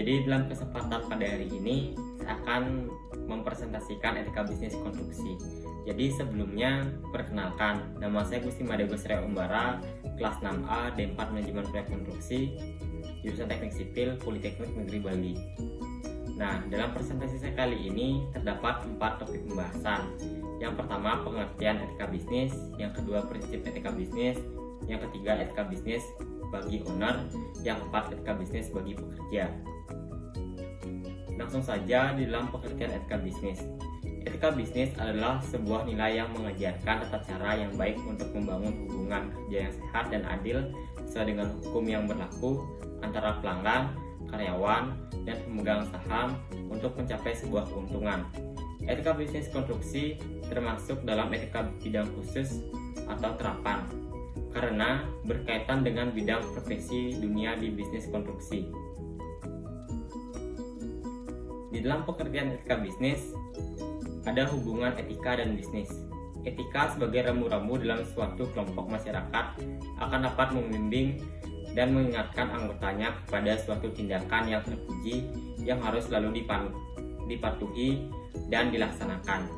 Jadi dalam kesempatan pada hari ini saya akan mempresentasikan etika bisnis konstruksi. Jadi sebelumnya perkenalkan, nama saya Gusti Madego Sri Umbara, kelas 6A D4 Manajemen Proyek Konstruksi, jurusan Teknik Sipil Politeknik Negeri Bali. Nah, dalam presentasi saya kali ini terdapat 4 topik pembahasan. Yang pertama, pengertian etika bisnis. Yang kedua, prinsip etika bisnis. Yang ketiga, etika bisnis bagi owner. Yang keempat, etika bisnis bagi pekerja. Langsung saja di dalam pengertian etika bisnis. Etika bisnis adalah sebuah nilai yang mengajarkan tata cara yang baik untuk membangun hubungan kerja yang sehat dan adil sesuai dengan hukum yang berlaku antara pelanggan, karyawan, dan pemegang saham untuk mencapai sebuah keuntungan. Etika bisnis konstruksi termasuk dalam etika bidang khusus atau terapan karena berkaitan dengan bidang profesi dunia di bisnis konstruksi. Di dalam pengertian etika bisnis ada hubungan etika dan bisnis. Etika sebagai rambu-rambu dalam suatu kelompok masyarakat akan dapat membimbing dan mengingatkan anggotanya kepada suatu tindakan yang terpuji yang harus selalu dipatuhi dan dilaksanakan.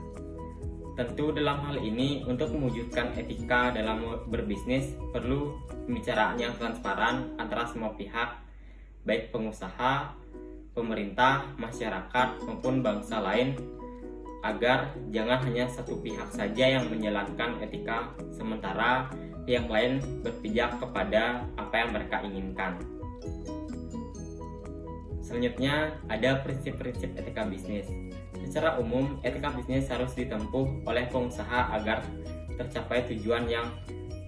Tentu dalam hal ini untuk mewujudkan etika dalam berbisnis perlu pembicaraan yang transparan antara semua pihak, baik pengusaha, pemerintah, masyarakat maupun bangsa lain, agar jangan hanya satu pihak saja yang menjalankan etika sementara pihak lain berpijak kepada apa yang mereka inginkan. Selanjutnya ada prinsip-prinsip etika bisnis. Secara umum, etika bisnis harus ditempuh oleh pengusaha agar tercapai tujuan yang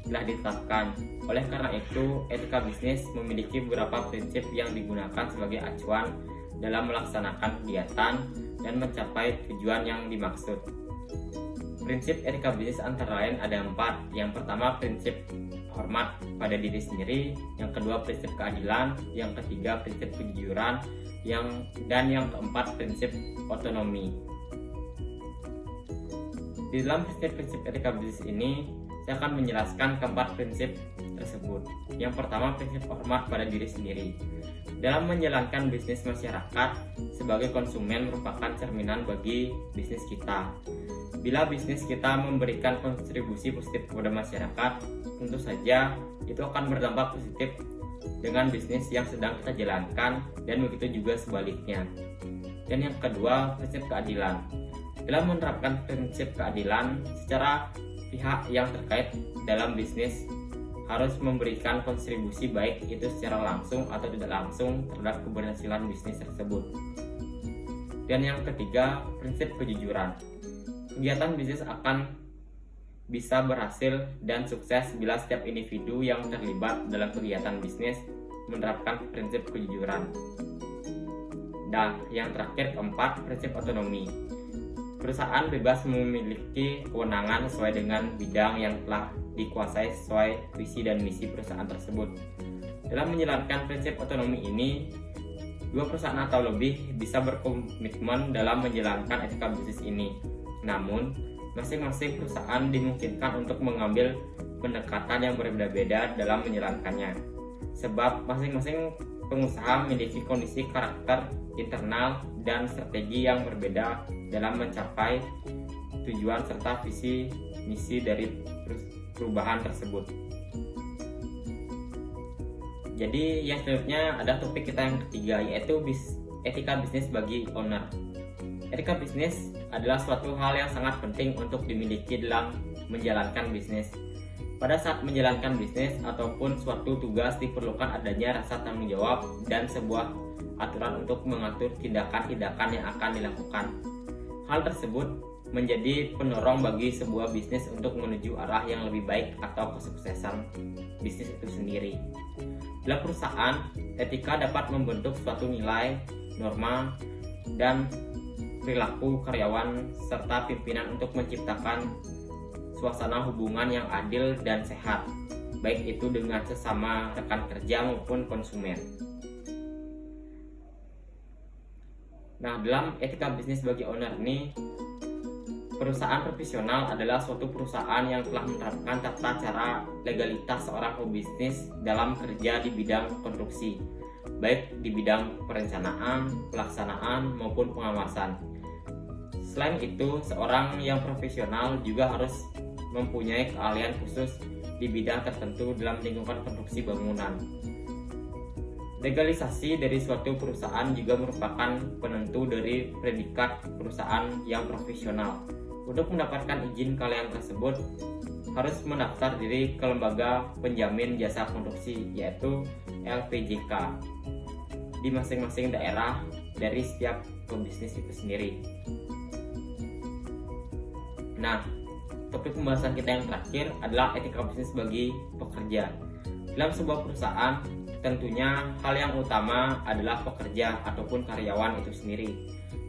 telah ditetapkan. Oleh karena itu, etika bisnis memiliki beberapa prinsip yang digunakan sebagai acuan dalam melaksanakan kegiatan dan mencapai tujuan yang dimaksud. Prinsip etika bisnis antara lain ada 4. Yang pertama, prinsip hormat pada diri sendiri. Yang kedua, prinsip keadilan. Yang ketiga, prinsip kejujuran. Dan yang keempat, prinsip otonomi. Di dalam prinsip-prinsip etika bisnis ini, saya akan menjelaskan keempat prinsip tersebut. Yang pertama, prinsip hormat pada diri sendiri. Dalam menjalankan bisnis masyarakat, sebagai konsumen merupakan cerminan bagi bisnis kita. Bila bisnis kita memberikan kontribusi positif kepada masyarakat, tentu saja itu akan berdampak positif dengan bisnis yang sedang kita jalankan, dan begitu juga sebaliknya. Dan yang kedua, prinsip keadilan. Dalam menerapkan prinsip keadilan, secara pihak yang terkait dalam bisnis harus memberikan kontribusi baik itu secara langsung atau tidak langsung terhadap keberhasilan bisnis tersebut. Dan yang ketiga, prinsip kejujuran. Kegiatan bisnis akan bisa berhasil dan sukses bila setiap individu yang terlibat dalam kegiatan bisnis menerapkan prinsip kejujuran. Dan yang terakhir, keempat, prinsip otonomi. Perusahaan bebas memiliki kewenangan sesuai dengan bidang yang telah dikuasai sesuai visi dan misi perusahaan tersebut. Dalam menjalankan prinsip otonomi ini, 2 perusahaan atau lebih bisa berkomitmen dalam menjalankan etika bisnis ini. Namun, masing-masing perusahaan dimungkinkan untuk mengambil pendekatan yang berbeda-beda dalam menjalankannya. Sebab masing-masing pengusaha memiliki kondisi karakter internal dan strategi yang berbeda dalam mencapai tujuan serta visi misi dari perubahan tersebut. Jadi yang selanjutnya ada topik kita yang ketiga, yaitu etika bisnis bagi owner. Etika bisnis adalah suatu hal yang sangat penting untuk dimiliki dalam menjalankan bisnis. Pada saat menjalankan bisnis ataupun suatu tugas diperlukan adanya rasa tanggung jawab dan sebuah aturan untuk mengatur tindakan-tindakan yang akan dilakukan. Hal tersebut menjadi pendorong bagi sebuah bisnis untuk menuju arah yang lebih baik atau kesuksesan bisnis itu sendiri. Dalam perusahaan, etika dapat membentuk suatu nilai, norma, dan perilaku karyawan serta pimpinan untuk menciptakan suasana hubungan yang adil dan sehat, baik itu dengan sesama rekan kerja maupun konsumen. Nah, dalam etika bisnis bagi owner ini, perusahaan profesional adalah suatu perusahaan yang telah menerapkan tata cara legalitas seorang pebisnis dalam kerja di bidang konstruksi. baik di bidang perencanaan, pelaksanaan, maupun pengawasan. Selain itu, seorang yang profesional juga harus mempunyai keahlian khusus di bidang tertentu dalam lingkungan konstruksi bangunan. Legalisasi dari suatu perusahaan juga merupakan penentu dari predikat perusahaan yang profesional. Untuk mendapatkan izin keahlian tersebut, harus mendaftar diri ke lembaga penjamin jasa konstruksi, yaitu LPJK, di masing-masing daerah dari setiap pebisnis itu sendiri. Nah, topik pembahasan kita yang terakhir adalah etika bisnis bagi pekerja. Dalam sebuah perusahaan, tentunya hal yang utama adalah pekerja ataupun karyawan itu sendiri.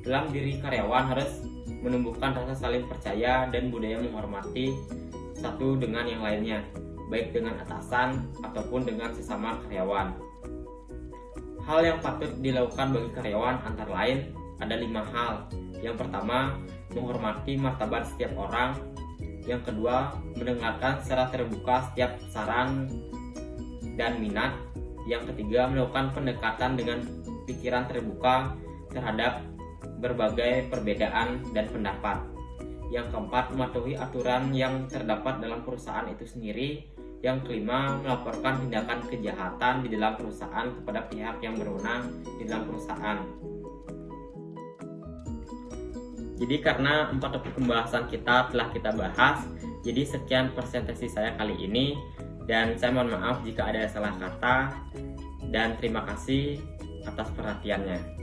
Dalam diri karyawan harus menumbuhkan rasa saling percaya dan budaya menghormati satu dengan yang lainnya, baik dengan atasan ataupun dengan sesama karyawan. Hal yang patut dilakukan bagi karyawan antara lain ada 5 hal. Yang pertama, menghormati martabat setiap orang. Yang kedua, mendengarkan secara terbuka setiap saran dan minat. Yang ketiga, melakukan pendekatan dengan pikiran terbuka terhadap berbagai perbedaan dan pendapat. Yang keempat, mematuhi aturan yang terdapat dalam perusahaan itu sendiri. Yang kelima, melaporkan tindakan kejahatan di dalam perusahaan kepada pihak yang berwenang di dalam perusahaan. Jadi karena 4 topik pembahasan kita telah kita bahas, jadi sekian presentasi saya kali ini. Dan saya mohon maaf jika ada salah kata, dan terima kasih atas perhatiannya.